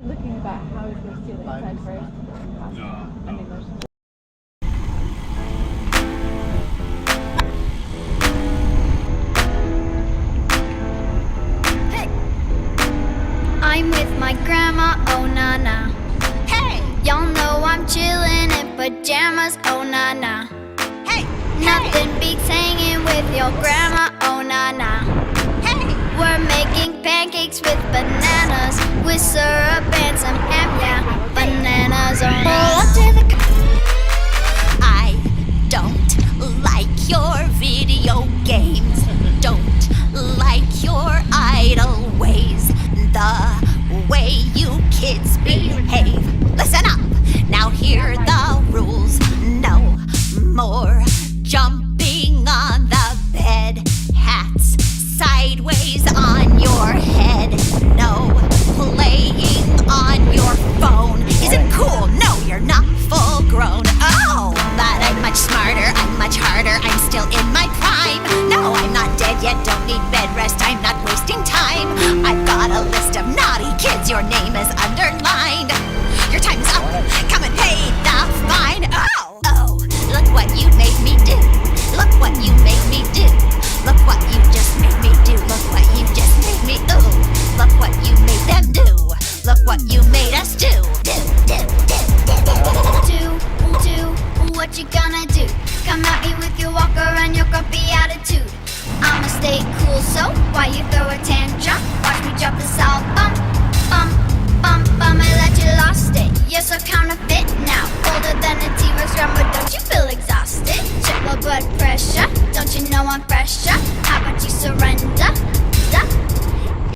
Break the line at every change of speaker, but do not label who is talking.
Looking about how is there still inside first?
No.
I think there's
I'm with my grandma, oh na na. Hey! Y'all know I'm chillin' in pajamas, oh na na. Hey! Nothing beats hanging with your grandma, oh na na. Hey! We're making pancakes with bananas, with syrup and some ham, yeah. Bananas, oh na na.
I don't like your video games. Don't like your idle ways. The way you kids behave. Listen up, now hear the rules. No more jumping on the bed. Hats sideways on your head. No playing on your phone. Isn't cool, no, you're not full grown. Oh, but I'm much smarter, I'm much harder, I'm still in my prime. No, I'm not dead yet, don't need bed rest, I'm not wasting time. I've got a list of naughty kids, your name is